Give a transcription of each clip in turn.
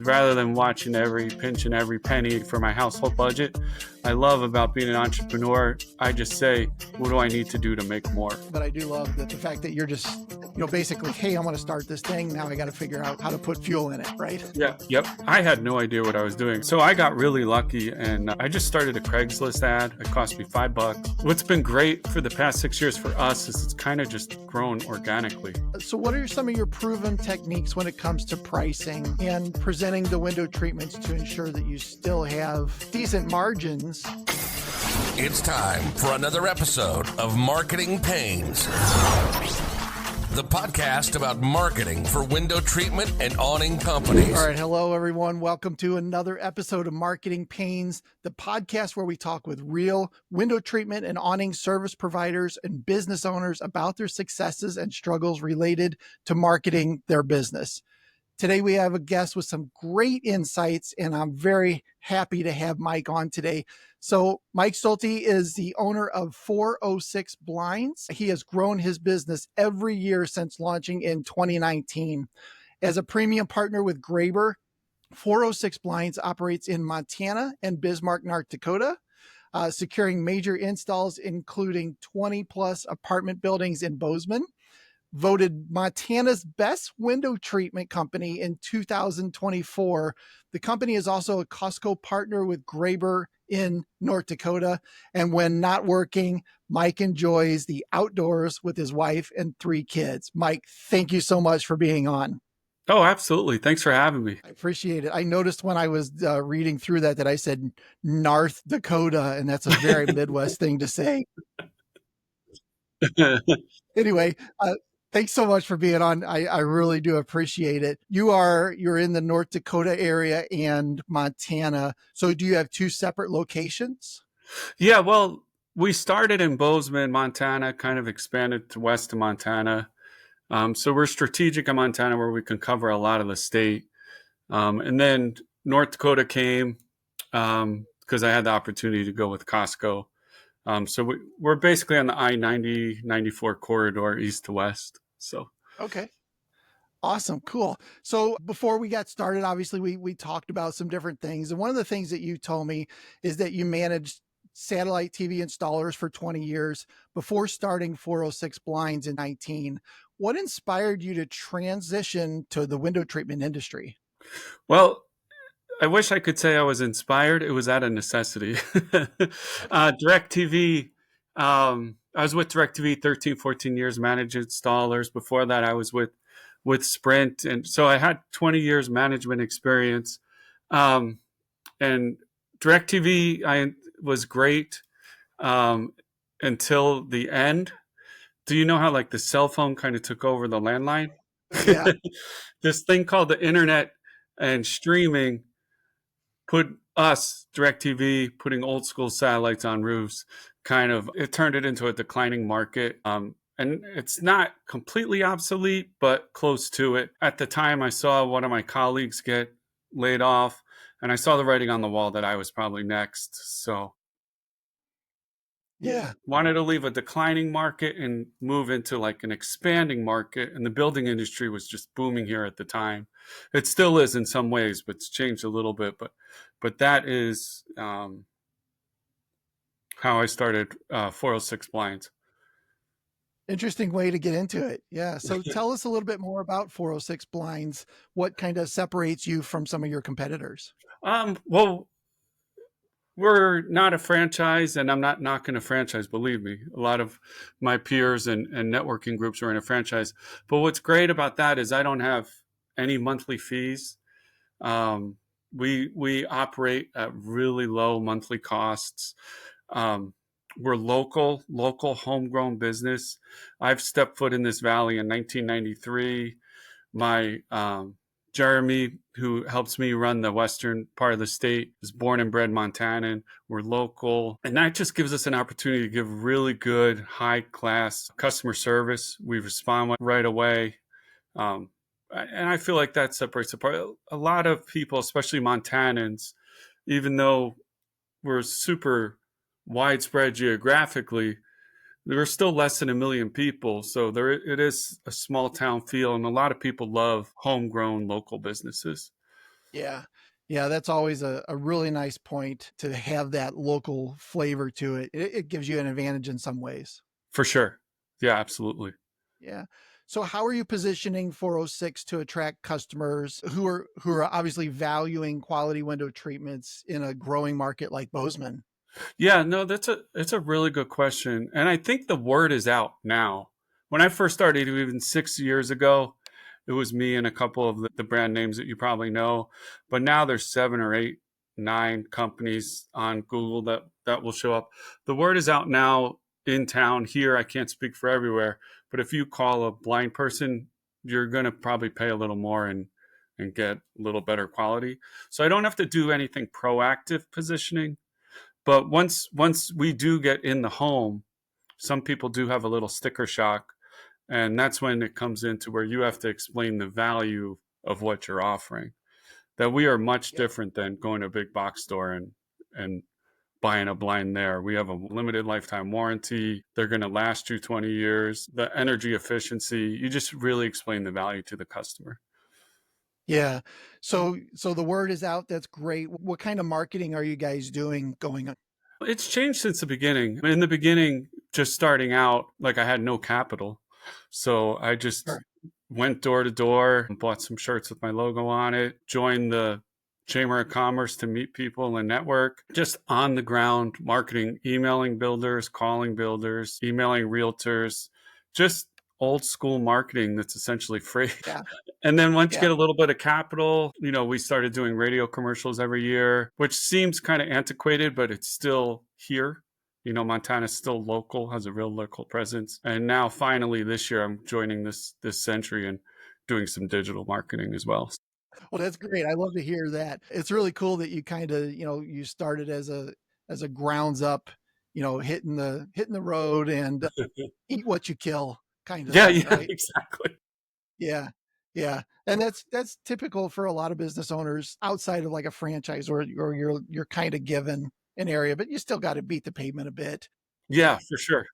Rather than watching every pinch and every penny for my household budget, I love about being an entrepreneur. I just say, what do I need to do to make more? But I do love the fact that you're just, basically, hey, I want to start this thing. Now I got to figure out how to put fuel in it, right? Yeah, yep. I had no idea what I was doing. So I got really lucky and I just started a Craigslist ad. It cost me $5. What's been great for the past 6 years for us is it's kind of just grown organically. So what are some of your proven techniques when it comes to pricing and presenting the window treatments to ensure that you still have decent margins? It's time for another episode of Marketing Pains, the podcast about marketing for window treatment and awning companies. All right. Hello, everyone. Welcome to another episode of Marketing Pains, the podcast where we talk with real window treatment and awning service providers and business owners about their successes and struggles related to marketing their business. Today, we have a guest with some great insights, and I'm very happy to have Mike on today. So Mike Stolte is the owner of 406 Blinds. He has grown his business every year since launching in 2019. As a premium partner with Graber, 406 Blinds operates in Montana and Bismarck, North Dakota, securing major installs, including 20 plus apartment buildings in Bozeman. Voted Montana's best window treatment company in 2024. The company is also a Costco partner with Graber in North Dakota. And when not working, Mike enjoys the outdoors with his wife and 3 kids. Mike, thank you so much for being on. Oh, absolutely. Thanks for having me. I appreciate it. I noticed when I was reading through that I said North Dakota, and that's a very Midwest thing to say. Anyway, thanks so much for being on. I really do appreciate it. You're in the North Dakota area and Montana. So do you have 2 separate locations? Yeah, well, we started in Bozeman, Montana, kind of expanded to west of Montana. So we're strategic in Montana where we can cover a lot of the state. And then North Dakota came because I had the opportunity to go with Costco. So we're basically on the I-90, 94 corridor, east to west. So okay. Awesome. Cool. So before we got started, obviously we talked about some different things. And one of the things that you told me is that you managed satellite TV installers for 20 years before starting 406 Blinds in 19. What inspired you to transition to the window treatment industry? Well, I wish I could say I was inspired. It was out of necessity. DirecTV, I was with DirecTV 13, 14 years, managed installers. Before that, I was with Sprint. And so I had 20 years management experience. And DirecTV was great until the end. Do you know how like the cell phone kind of took over the landline? Yeah. This thing called the internet and streaming put us, DirecTV, putting old school satellites on roofs, it turned it into a declining market. And it's not completely obsolete, but close to it. At the time, I saw one of my colleagues get laid off, and I saw the writing on the wall that I was probably next. So yeah, wanted to leave a declining market and move into like an expanding market. And the building industry was just booming here at the time. It still is in some ways, but it's changed a little bit. But that is how I started 406 Blinds. Interesting way to get into it. Yeah. So tell us a little bit more about 406 Blinds. What kind of separates you from some of your competitors? Well, we're not a franchise, and I'm not knocking a franchise, believe me. A lot of my peers and networking groups are in a franchise. But what's great about that is I don't have any monthly fees. We operate at really low monthly costs. We're local homegrown business. I've stepped foot in this valley in 1993. My Jeremy, who helps me run the western part of the state, is born and bred Montanan. We're local. And that just gives us an opportunity to give really good, high-class customer service. We respond right away. And I feel like that separates apart. A lot of people, especially Montanans, even though we're super widespread geographically, there are still less than 1 million people. So it is a small town feel, and a lot of people love homegrown local businesses. Yeah. Yeah, that's always a really nice point to have that local flavor to it. It gives you an advantage in some ways. For sure. Yeah, absolutely. Yeah. So how are you positioning 406 to attract customers who are obviously valuing quality window treatments in a growing market like Bozeman? Yeah, no, it's a really good question. And I think the word is out now. When I first started, even 6 years ago, it was me and a couple of the brand names that you probably know. But now there's 7 or 8, 9 companies on Google that will show up. The word is out now in town here. I can't speak for everywhere, but if you call a blind person, you're gonna probably pay a little more and get a little better quality. So I don't have to do anything proactive positioning, but once we do get in the home, some people do have a little sticker shock, and that's when it comes into where you have to explain the value of what you're offering. That we are much Yep. different than going to a big box store and buying a blind there. We have a limited lifetime warranty. They're going to last you 20 years. The energy efficiency, you just really explain the value to the customer. Yeah. So the word is out. That's great. What kind of marketing are you guys doing going on? It's changed since the beginning. In the beginning, just starting out, like I had no capital. So I just Sure. went door to door, bought some shirts with my logo on it, joined the Chamber of Commerce to meet people and network, just on the ground marketing, emailing builders, calling builders, emailing realtors, just old school marketing that's essentially free. Yeah. And then once you Yeah. get a little bit of capital, we started doing radio commercials every year, which seems kind of antiquated, but it's still here. Montana's still local, has a real local presence. And now finally this year I'm joining this century and doing some digital marketing as well. Well, that's great. I love to hear that. It's really cool that you kind of, you started as a grounds up, hitting the road and eat what you kill kind of Yeah, thing, yeah, right? exactly. Yeah. Yeah. And that's typical for a lot of business owners outside of like a franchise or you're kind of given an area, but you still got to beat the pavement a bit. Yeah, for sure.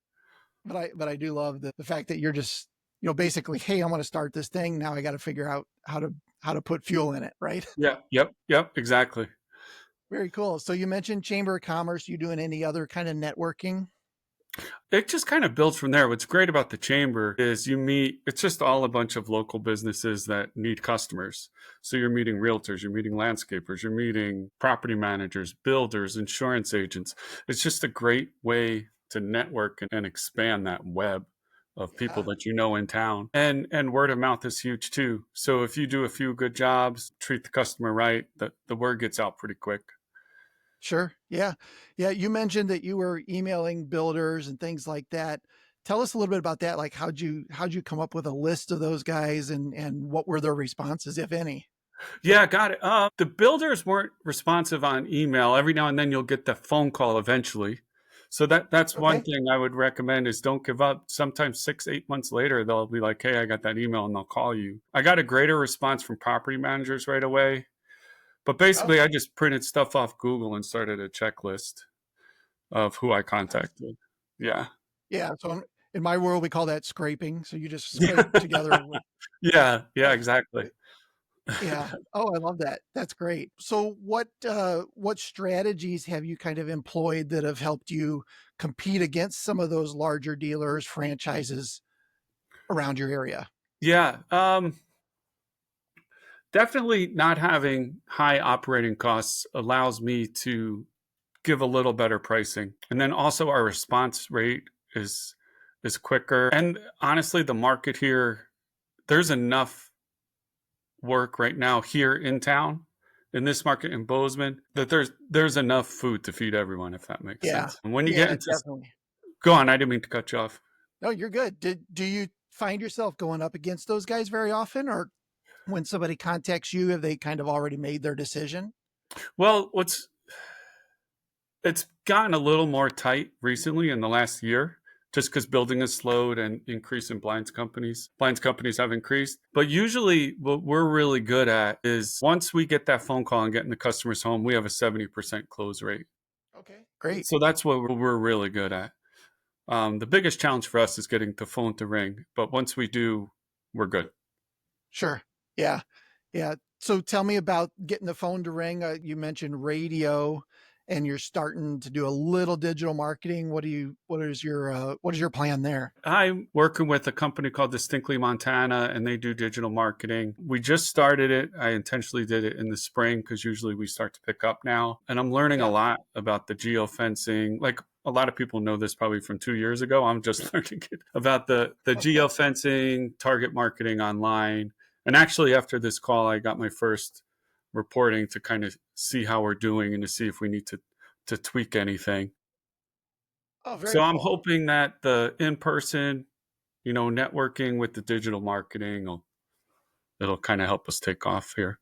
But I do love the fact that you're just, basically, hey, I want to start this thing. Now I got to figure out how to put fuel in it, right? Yeah, yep, exactly. Very cool. So you mentioned Chamber of Commerce. You doing any other kind of networking? It just kind of builds from there. What's great about the chamber is it's just all a bunch of local businesses that need customers. So you're meeting realtors, you're meeting landscapers, you're meeting property managers, builders, insurance agents. It's just a great way to network and expand that web of people Yeah, that you know in town. And word of mouth is huge too. So if you do a few good jobs, treat the customer right, the word gets out pretty quick. sure. Yeah. Yeah. You mentioned that you were emailing builders and things like that. Tell us a little bit about that. Like how'd you come up with a list of those guys and what were their responses, if any? Yeah, got it. The builders weren't responsive on email. Every now and then you'll get the phone call eventually. So that's one Okay. thing I would recommend is don't give up. Sometimes 6, 8 months later, they'll be like, hey, I got that email, and they'll call you. I got a greater response from property managers right away. But Oh, basically, I just printed stuff off Google and started a checklist of who I nice. contacted. Yeah. Yeah. So in my world, we call that scraping. So you just Yeah. scrape together. Yeah. Yeah, exactly. Yeah. Oh, I love that. That's great. So what strategies have you kind of employed that have helped you compete against some of those larger dealers, franchises around your area? Yeah. Definitely not having high operating costs allows me to give a little better pricing. And then also our response rate is quicker. And honestly, the market here, there's enough work right now here in town, in this market in Bozeman, that there's enough food to feed everyone, if that makes Yeah. sense. And when you get Yeah, into definitely. go on, I didn't mean to cut you off. No, you're good. Do you find yourself going up against those guys very often, or when somebody contacts you, have they kind of already made their decision? Well, it's gotten a little more tight recently in the last year, just because building has slowed and increase in blinds companies have increased. But usually what we're really good at is once we get that phone call and get in the customer's home, we have a 70% close rate. Okay. Great. So that's what we're really good at. The biggest challenge for us is getting the phone to ring, but once we do, we're good. Sure. Yeah. Yeah. So tell me about getting the phone to ring. You mentioned radio, and you're starting to do a little digital marketing. What is your plan there? I'm working with a company called Distinctly Montana, and they do digital marketing. We just started it. I intentionally did it in the spring because usually we start to pick up now. And I'm learning a Yeah. lot about the geofencing. Like a lot of people know this probably from 2 years ago. I'm just learning it about the geofencing, target marketing online. And actually, after this call, I got my first reporting to kind of see how we're doing and to see if we need to tweak anything. Oh, very So I'm cool. hoping that the in-person, networking with the digital marketing it'll kind of help us take off here.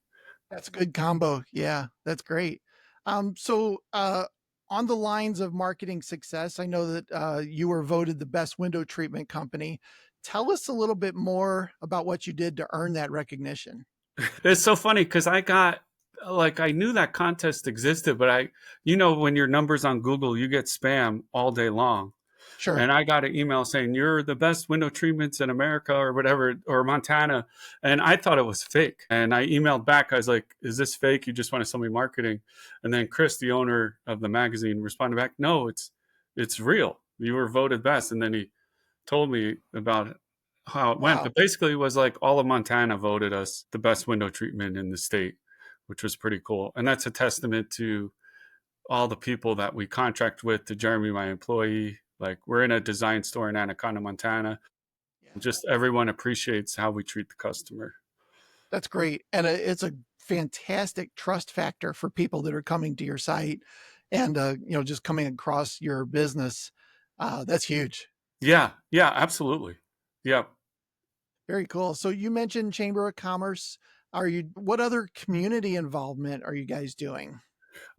That's a good combo. Yeah, that's great. So on the lines of marketing success, I know that you were voted the best window treatment company. Tell us a little bit more about what you did to earn that recognition. It's so funny because I knew that contest existed, but when your numbers on Google, you get spam all day long. Sure. And I got an email saying, "You're the best window treatments in America," or whatever, or Montana. And I thought it was fake. And I emailed back. I was like, "Is this fake? You just want to sell me marketing?" And then Chris, the owner of the magazine, responded back, "No, it's real. You were voted best." And then he told me about how it went. Wow. But basically, it was like all of Montana voted us the best window treatment in the state, which was pretty cool. And that's a testament to all the people that we contract with, to Jeremy, my employee. Like, we're in a design store in Anaconda, Montana. Yeah. Just everyone appreciates how we treat the customer. That's great. And it's a fantastic trust factor for people that are coming to your site and, just coming across your business. That's huge. Yeah, yeah, absolutely. Yeah. Very cool. So you mentioned Chamber of Commerce. What other community involvement are you guys doing?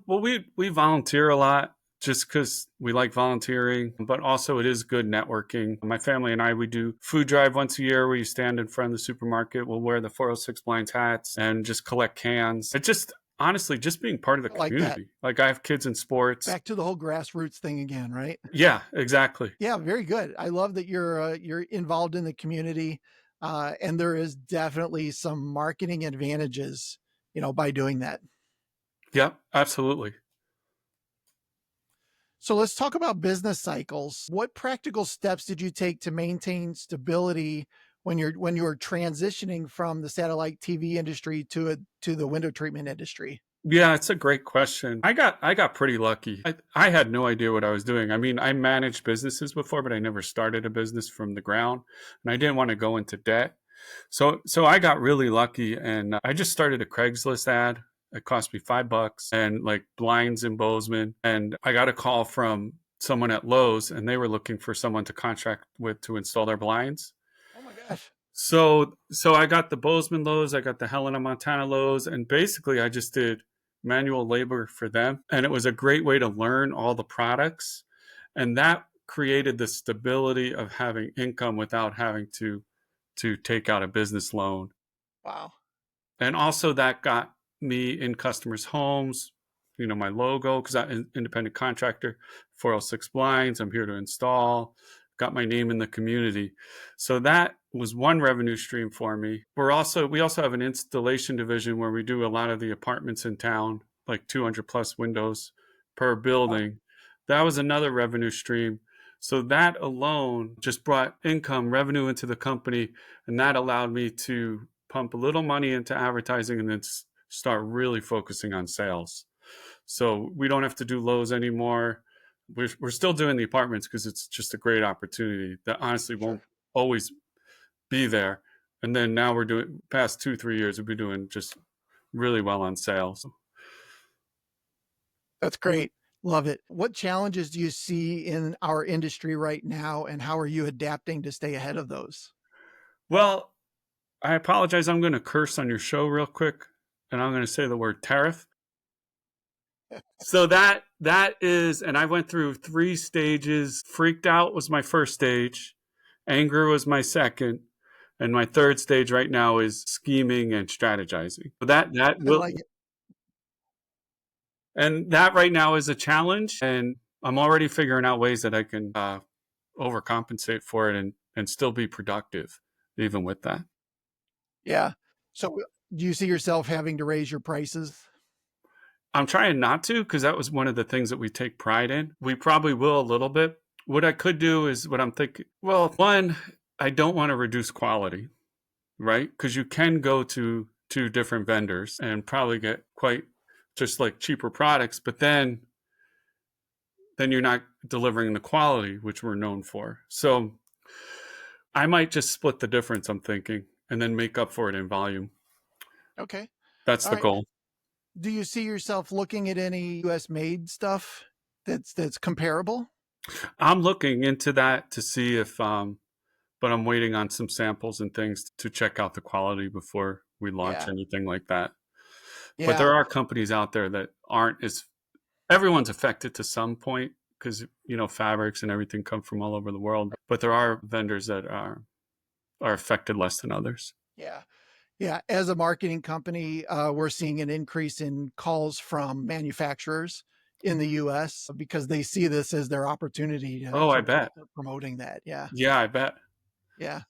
Well, we volunteer a lot just because we like volunteering, but also it is good networking. My family and I, we do food drive once a year where you stand in front of the supermarket. We'll wear the 406 blinds hats and just collect cans. It just, honestly, just being part of the I like that. community. Like, I have kids in sports. Back to the whole grassroots thing again, right? Yeah, exactly. Yeah, very good. I love that you're involved in the community, and there is definitely some marketing advantages, by doing that. Yeah, absolutely. So let's talk about business cycles. What practical steps did you take to maintain stability when you were transitioning from the satellite TV industry to the window treatment industry? Yeah, it's a great question. I got pretty lucky. I had no idea what I was doing. I mean, I managed businesses before, but I never started a business from the ground, and I didn't want to go into debt. So I got really lucky, and I just started a Craigslist ad. It cost me $5 and like blinds in Bozeman, and I got a call from someone at Lowe's, and they were looking for someone to contract with to install their blinds. Oh my gosh. So I got the Bozeman Lowe's, I got the Helena, Montana Lowe's, and basically I just did manual labor for them. And it was a great way to learn all the products. And that created the stability of having income without having to take out a business loan. Wow. And also that got me in customers' homes, my logo, because I'm an independent contractor, 406 blinds, I'm here to install, got my name in the community. So that was one revenue stream for me. We also have an installation division where we do a lot of the apartments in town, like 200 plus windows per building. That was another revenue stream. So that alone just brought income revenue into the company, and that allowed me to pump a little money into advertising and then start really focusing on sales. So we don't have to do Lowe's anymore. We're still doing the apartments because it's just a great opportunity that honestly won't always be there. And then now we're doing, past 2-3 years, we've been doing just really well on sales. That's great. Love it. What challenges do you see in our industry right now, and how are you adapting to stay ahead of those? Well, I apologize. I'm going to curse on your show real quick, and I'm going to say the word tariff. So that is, and I went through 3 stages. Freaked out was my first stage. Anger was my second. And my third stage right now is scheming and strategizing. So that I will, like it. and that right now is a challenge. And I'm already figuring out ways that I can overcompensate for it and still be productive, even with that. Yeah. So Do you see yourself having to raise your prices? I'm trying not to, because that was one of the things that we take pride in. We probably will a little bit. What I could do is what I'm thinking. Well, one, I don't want to reduce quality, right? Because you can go to two different vendors and probably get quite just like cheaper products, but then you're not delivering the quality which we're known for. So I might just split the difference, I'm thinking, and then make up for it in volume. Okay. That's All the right. goal. Do you see yourself looking at any US made stuff that's comparable? I'm looking into that to see if, but I'm waiting on some samples and things to check out the quality before we launch Yeah. anything like that. But Yeah. there are companies out there that aren't as, everyone's affected to some point because, fabrics and everything come from all over the world. But there are vendors that are affected less than others. Yeah. Yeah. As a marketing company, we're seeing an increase in calls from manufacturers in the US because they see this as their opportunity Oh, I to really bet. start promoting that. Yeah. Yeah, I bet. Yeah.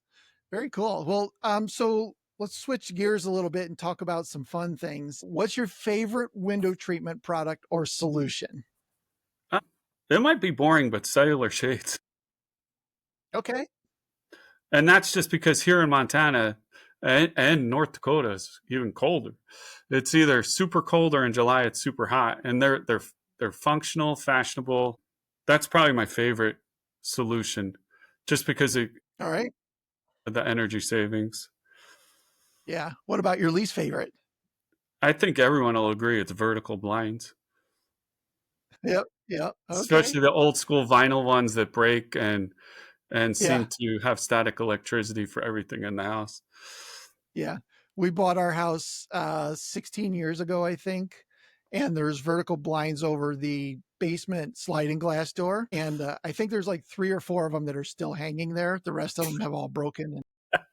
Very cool. Well, so let's switch gears a little bit and talk about some fun things. What's your favorite window treatment product or solution? Uh, It might be boring, but cellular shades. Okay. And that's just because here in Montana and North Dakota is even colder. It's either super cold or in July it's super hot, and they're functional, fashionable. That's probably my favorite solution, just because of All right. the energy savings. Yeah. What about your least favorite? I think everyone will agree it's vertical blinds, Yep. Yep. Okay. especially the old school vinyl ones that break and Yeah. seem to have static electricity for everything in the house. Yeah. We bought our house 16 years ago, I think. And there's vertical blinds over the basement sliding glass door. And I think there's like 3 or 4 of them that are still hanging there. The rest of them have all broken. And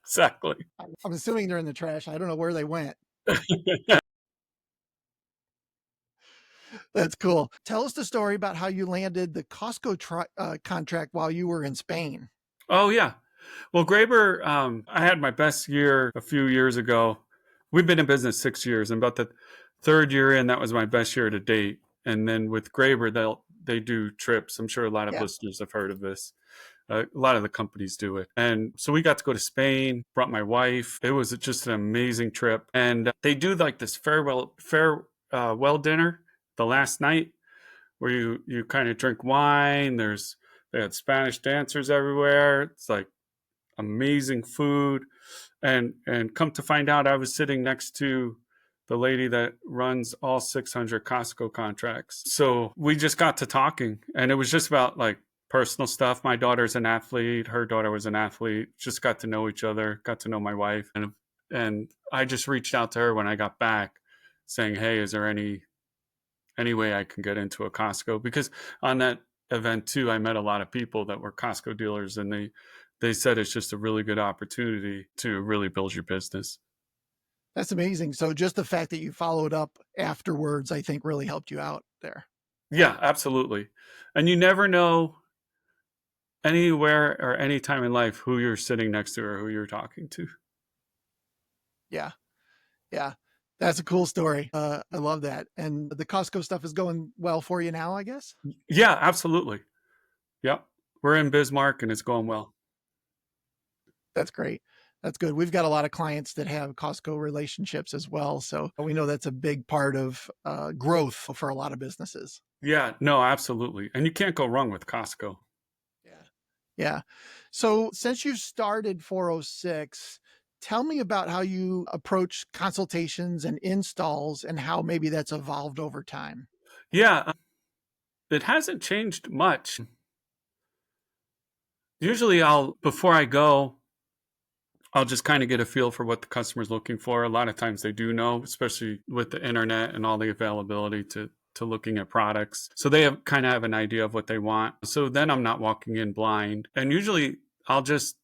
Exactly. I'm assuming they're in the trash. I don't know where they went. That's cool. Tell us the story about how you landed the Costco contract while you were in Spain. Oh yeah. Well, Graber, I had my best year a few years ago. We've been in business 6 years, and about the third year in, that was my best year to date. And then with Graber, they do trips. I'm sure a lot of Yeah. listeners have heard of this. A lot of the companies do it. And so we got to go to Spain, brought my wife. It was just an amazing trip. And they do like this farewell dinner the last night where you kind of drink wine. They had Spanish dancers everywhere. It's like amazing food. And come to find out, I was sitting next to the lady that runs all 600 Costco contracts. So we just got to talking, and it was just about like personal stuff. My daughter's an athlete. Her daughter was an athlete. Just got to know each other, got to know my wife. And I just reached out to her when I got back saying, hey, is there any way I can get into a Costco? Because on that event too, I met a lot of people that were Costco dealers, and they said it's just a really good opportunity to really build your business. That's amazing. So just the fact that you followed up afterwards, I think really helped you out there. Yeah, absolutely. And you never know anywhere or any time in life who you're sitting next to or who you're talking to. Yeah. Yeah. That's a cool story. I love that. And the Costco stuff is going well for you now, I guess? Yeah, absolutely. Yep. We're in Bismarck and it's going well. That's great. That's good. We've got a lot of clients that have Costco relationships as well. So we know that's a big part of growth for a lot of businesses. Yeah, no, absolutely. And you can't go wrong with Costco. Yeah. Yeah. So since you started 406, tell me about how you approach consultations and installs and how maybe that's evolved over time. Yeah, it hasn't changed much. Usually before I go, I'll just kind of get a feel for what the customer's looking for. A lot of times they do know, especially with the internet and all the availability to looking at products. So they kind of have an idea of what they want. So then I'm not walking in blind. And usually I'll just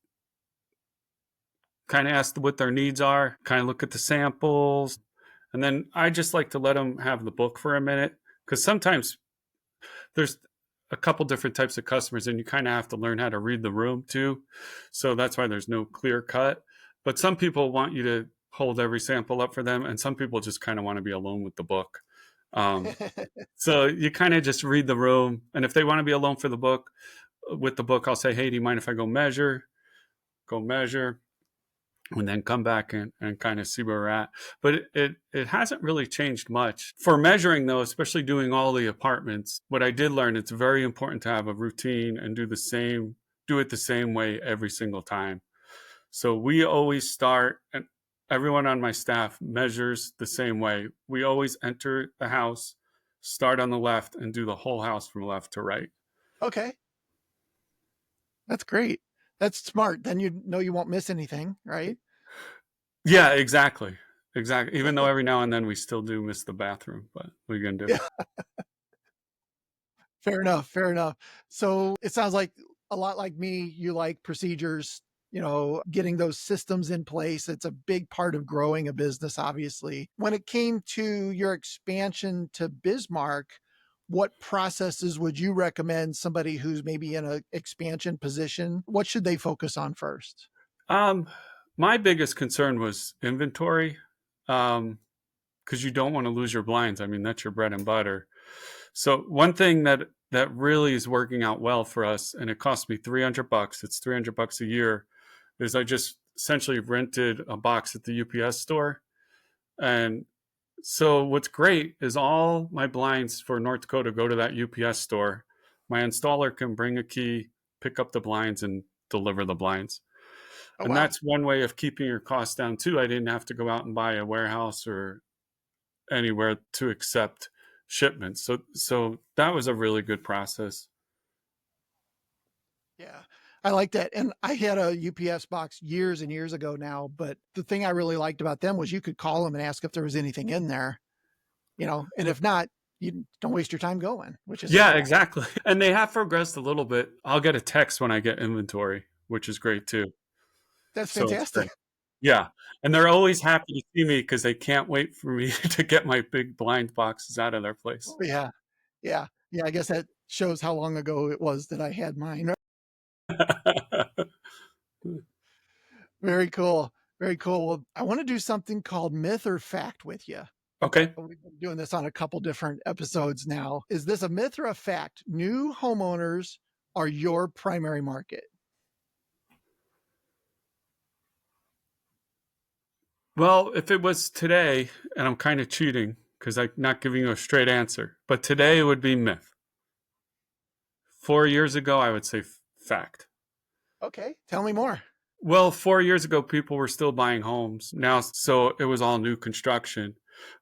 kind of ask what their needs are, kind of look at the samples. And then I just like to let them have the book for a minute, because sometimes there's a couple different types of customers and you kind of have to learn how to read the room too. So that's why there's no clear cut. But some people want you hold every sample up for them. And some people just kind of want to be alone with the book. So you kind of just read the room. And if they want to be alone with the book, I'll say, hey, do you mind if I go measure, and then come back and kind of see where we're at. But it hasn't really changed much. For measuring, though, especially doing all the apartments, what I did learn, it's very important to have a routine and do it the same way every single time. So we always start, and everyone on my staff measures the same way. We always enter the house, start on the left, and do the whole house from left to right. Okay. That's great. That's smart. Then you know you won't miss anything, right? Yeah, exactly. Even though every now and then we still do miss the bathroom, but what are you gonna do? Yeah. Fair enough. Fair enough. So it sounds like a lot like me, you like procedures, getting those systems in place. It's a big part of growing a business, obviously. When it came to your expansion to Bismarck, what processes would you recommend somebody who's maybe in an expansion position? What should they focus on first? My biggest concern was inventory, because you don't want to lose your blinds. I mean, that's your bread and butter. So one thing that really is working out well for us, and it cost me $300. It's $300 a year. Is I just essentially rented a box at the UPS store, and so what's great is all my blinds for North Dakota go to that UPS store. My installer can bring a key, pick up the blinds, and deliver the blinds. Oh, And wow. that's one way of keeping your costs down too. I didn't have to go out and buy a warehouse or anywhere to accept shipments. So that was a really good process. Yeah, I like that. And I had a UPS box years and years ago now, but the thing I really liked about them was you could call them and ask if there was anything in there, and if not, you don't waste your time going, which is Yeah, exactly. And they have progressed a little bit. I'll get a text when I get inventory, which is great too. that's So it's fantastic. great. Yeah. And they're always happy to see me because they can't wait for me to get my big blind boxes out of their place. Oh, yeah. Yeah. Yeah. I guess that shows how long ago it was that I had mine. Very cool. Very cool. Well, I want to do something called myth or fact with you. Okay. We've been doing this on a couple different episodes now. Is this a myth or a fact? New homeowners are your primary market. Well, if it was today, and I'm kind of cheating because I'm not giving you a straight answer, but today it would be myth. 4 years ago, I would say fact. Okay. Tell me more. Well, 4 years ago, people were still buying homes now, so it was all new construction.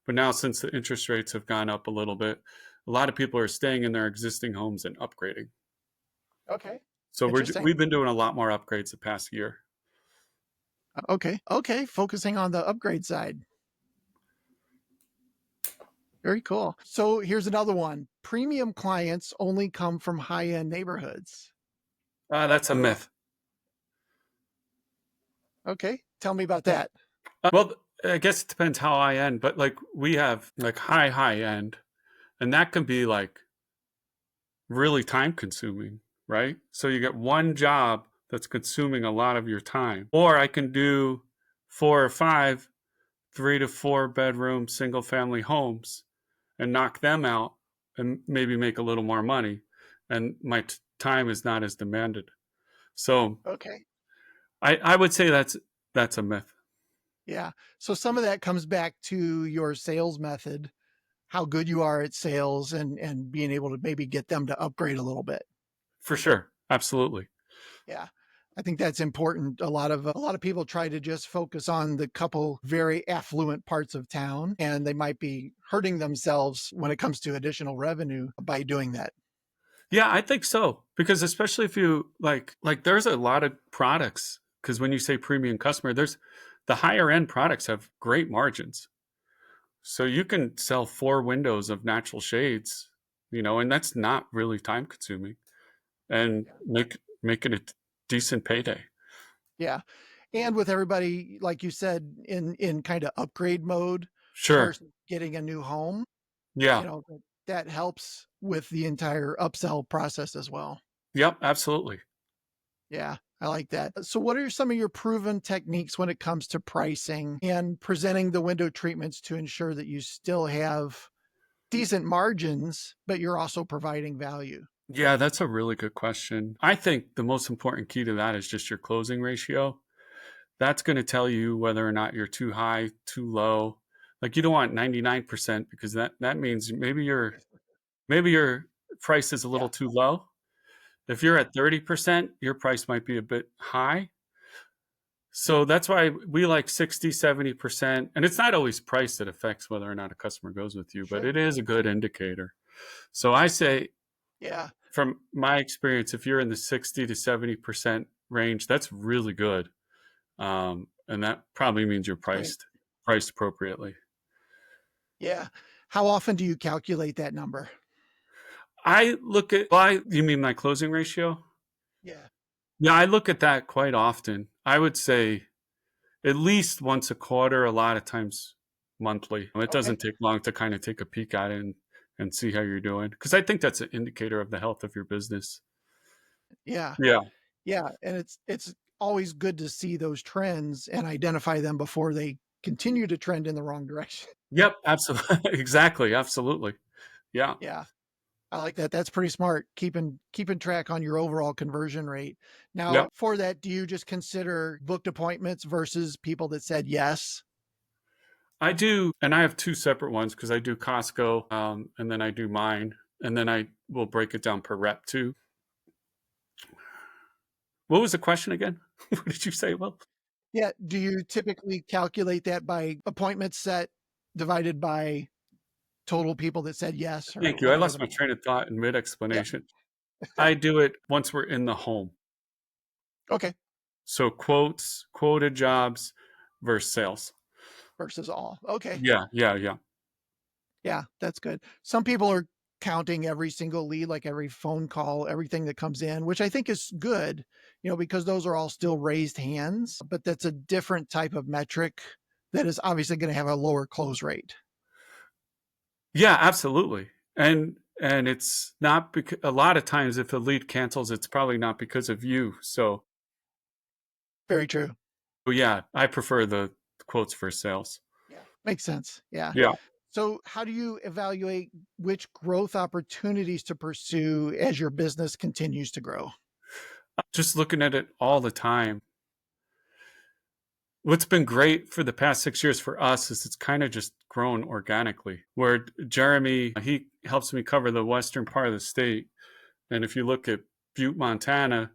But now, since the interest rates have gone up a little bit, a lot of people are staying in their existing homes and upgrading. Okay. So Interesting. we've been doing a lot more upgrades the past year. Okay. Okay. Focusing on the upgrade side. Very cool. So here's another one. Premium clients only come from high-end neighborhoods. That's a myth. Okay. Tell me about that. Well, I guess it depends how high end, but like we have like high end, and that can be like really time consuming, right? So you get one job that's consuming a lot of your time. Or I can do 4 or 5 3 to 4 bedroom single family homes and knock them out and maybe make a little more money, and my time is not as demanded. So Okay. I would say that's a myth. Yeah. So some of that comes back to your sales method, how good you are at sales and being able to maybe get them to upgrade a little bit. For sure. Absolutely. Yeah. I think that's important. A lot of people try to just focus on the couple very affluent parts of town, and they might be hurting themselves when it comes to additional revenue by doing that. Yeah, I think so. Because especially if you like there's a lot of products, because when you say premium customer, there's the higher end products have great margins. So you can sell 4 windows of natural shades, and that's not really time consuming, and make it a decent payday. Yeah. And with everybody, like you said, in kind of upgrade mode Sure. versus getting a new home, Yeah. that helps with the entire upsell process as well. Yep, absolutely. Yeah. I like that. So what are some of your proven techniques when it comes to pricing and presenting the window treatments to ensure that you still have decent margins, but you're also providing value? Yeah, that's a really good question. I think the most important key to that is just your closing ratio. That's going to tell you whether or not you're too high, too low. Like you don't want 99% because that means maybe your price is a little Yeah, too low. If you're at 30%, your price might be a bit high. So that's why we like 60, 70%. And it's not always price that affects whether or not a customer goes with you, but sure. it is a good indicator. So I say, Yeah, from my experience, if you're in the 60 to 70% range, that's really good. And that probably means you're great. priced appropriately. Yeah. How often do you calculate that number? You mean my closing ratio? Yeah. Yeah, I look at that quite often. I would say at least once a quarter, a lot of times monthly. It Okay. doesn't take long to kind of take a peek at it and see how you're doing. Because I think that's an indicator of the health of your business. Yeah. Yeah. Yeah. And it's always good to see those trends and identify them before they continue to trend in the wrong direction. Yep. Absolutely. Exactly. Absolutely. Yeah. Yeah. I like that. That's pretty smart. Keeping track on your overall conversion rate. Now, Yep. for that, do you just consider booked appointments versus people that said yes? I do. And I have two separate ones because I do Costco and then I do mine. And then I will break it down per rep too. What was the question again? What did you say? Well, Yeah. Do you typically calculate that by appointments set divided by total people that said yes or thank you. I whatever the lost my math? train of thought in mid Yeah. explanation. I do it once we're in the home. Okay. So quotes, quoted jobs versus sales. Versus all. Okay. Yeah, yeah, yeah. Yeah, that's good. Some people are counting every single lead, like every phone call, everything that comes in, which I think is good, because those are all still raised hands, but that's a different type of metric that is obviously going to have a lower close rate. Yeah, absolutely. And it's not because a lot of times if a lead cancels, it's probably not because of you. So Very true. yeah, I prefer the quotes for sales. Yeah. Makes sense. Yeah. Yeah. So, how do you evaluate which growth opportunities to pursue as your business continues to grow? Just looking at it all the time. What's been great for the past 6 years for us is it's kind of just grown organically. Where Jeremy, he helps me cover the western part of the state. And if you look at Butte, Montana,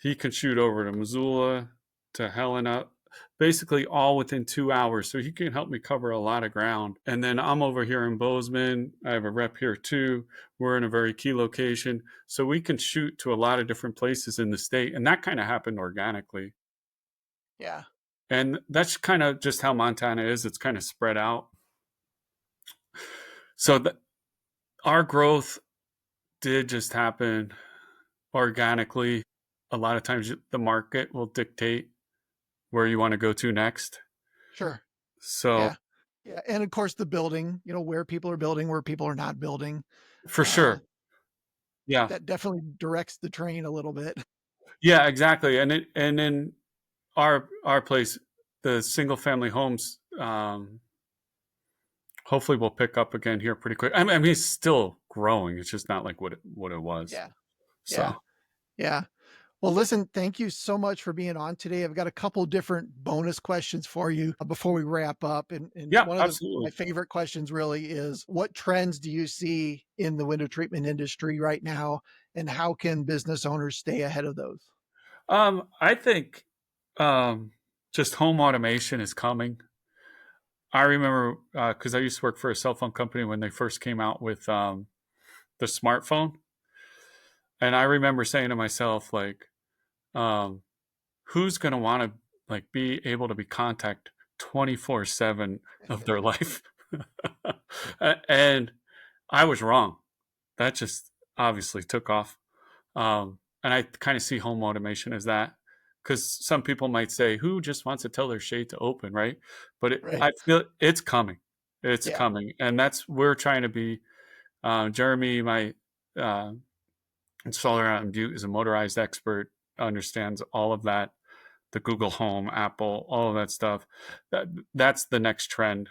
he can shoot over to Missoula, to Helena, basically all within 2 hours. So he can help me cover a lot of ground. And then I'm over here in Bozeman. I have a rep here too. We're in a very key location. So we can shoot to a lot of different places in the state. And that kind of happened organically. Yeah. And that's kind of just how Montana is. It's kind of spread out. So our growth did just happen organically. A lot of times the market will dictate where you want to go to next. Sure. So Yeah. Yeah. And of course, the building, where people are building, where people are not building. for Uh, sure. Yeah. that definitely directs the train a little bit. Yeah, exactly. And in our place, the single family homes hopefully will pick up again here pretty quick. I mean it's still growing. It's just not like what it was. Yeah. Yeah. So Yeah. Well, listen, thank you so much for being on today. I've got a couple different bonus questions for you before we wrap up. And yeah, one of my absolutely. favorite questions really is what trends do you see in the window treatment industry right now? And how can business owners stay ahead of those? I think just home automation is coming. I remember because I used to work for a cell phone company when they first came out with the smartphone, and I remember saying to myself like, um, "Who's going to want to like be able to be contact 24/7 of their life?" And I was wrong. That just obviously took off, and I kind of see home automation as that. Because some people might say, "Who just wants to tell their shade to open?" Right? But Right. I feel it's coming. It's Yeah. coming, and that's we're trying to be. Jeremy, my installer out in Butte, is a motorized expert. understands all of that, the Google Home, Apple, all of that stuff. That's the next trend.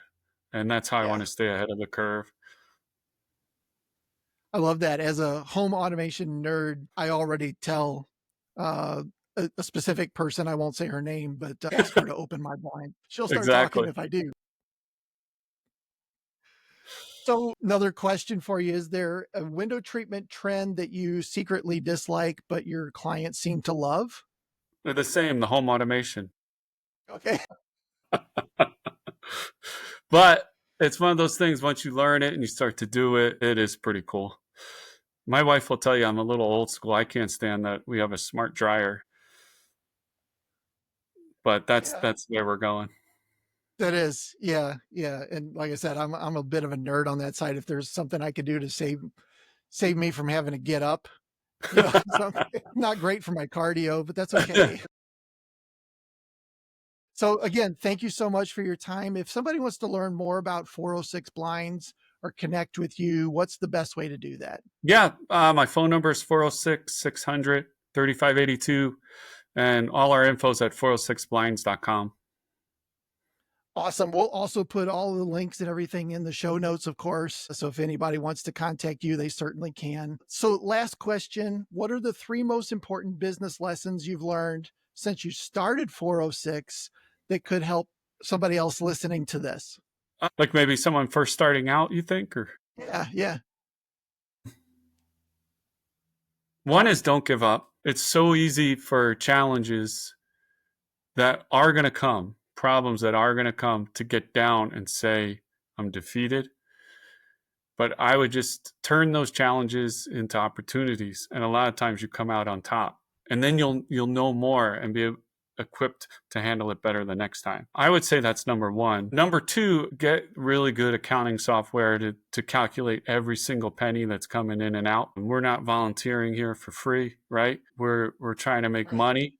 And that's how I want to stay ahead of the curve. I love that. As a home automation nerd, I already tell a specific person, I won't say her name, but ask her to open my blind. She'll start talking Exactly. if I do. So another question for you, is there a window treatment trend that you secretly dislike, but your clients seem to love? They're the same, the home automation. Okay. But it's one of those things, once you learn it and you start to do it, it is pretty cool. My wife will tell you I'm a little old school. I can't stand that we have a smart dryer. But that's where we're going. That is, yeah. And like I said, I'm a bit of a nerd on that side. If there's something I could do to save me from having to get up, not great for my cardio, but that's okay. So again, thank you so much for your time. If somebody wants to learn more about 406 blinds or connect with you, what's the best way to do that? Yeah, my phone number is 406-600-3582, and all our info's at 406blinds.com. Awesome. We'll also put all the links and everything in the show notes, of course. So if anybody wants to contact you, they certainly can. So last question, what are the 3 most important business lessons you've learned since you started 406 that could help somebody else listening to this? Like maybe someone first starting out, you think? Or Yeah. One is don't give up. It's so easy for challenges that are going to come, problems that are going to come, to get down and say, I'm defeated. But I would just turn those challenges into opportunities. And a lot of times you come out on top. And then you'll know more and be equipped to handle it better the next time. I would say that's number 1. Number 2, get really good accounting software to calculate every single penny that's coming in and out. And we're not volunteering here for free, right? We're trying to make money.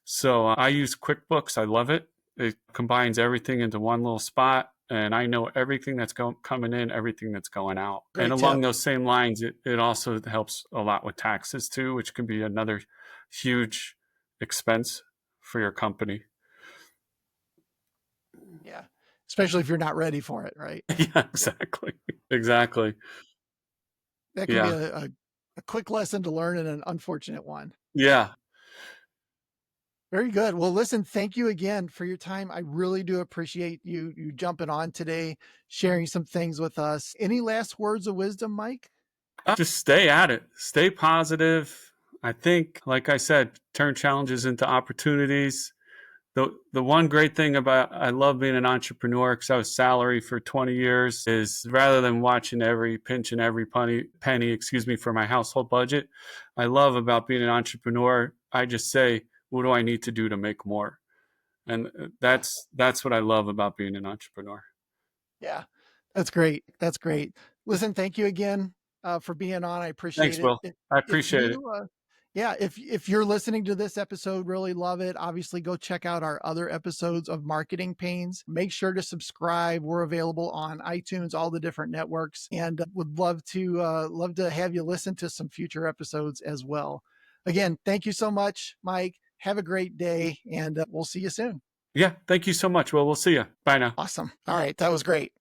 So I use QuickBooks. I love it. It combines everything into one little spot, and I know everything that's coming in, everything that's going out. Great and tip. Along those same lines, it also helps a lot with taxes too, which can be another huge expense for your company. Yeah. Especially if you're not ready for it, right? Yeah, exactly. That can be a quick lesson to learn and an unfortunate one. Yeah. Very good. Well, listen, thank you again for your time. I really do appreciate you jumping on today, sharing some things with us. Any last words of wisdom, Mike? Just stay at it. Stay positive. I think, like I said, turn challenges into opportunities. The one great thing about, I love being an entrepreneur because I was salary for 20 years, is rather than watching every pinch and every penny, for my household budget, I love about being an entrepreneur, I just say, what do I need to do to make more? And that's what I love about being an entrepreneur. Yeah, that's great. Listen, thank you again for being on. I appreciate Thanks, it. Will. I appreciate it. Yeah, if you're listening to this episode, really love it. Obviously, go check out our other episodes of Marketing Pains. Make sure to subscribe. We're available on iTunes, all the different networks, and would love to have you listen to some future episodes as well. Again, thank you so much, Mike. Have a great day, and we'll see you soon. Yeah, thank you so much. Well, we'll see you. Bye now. Awesome. All right, that was great.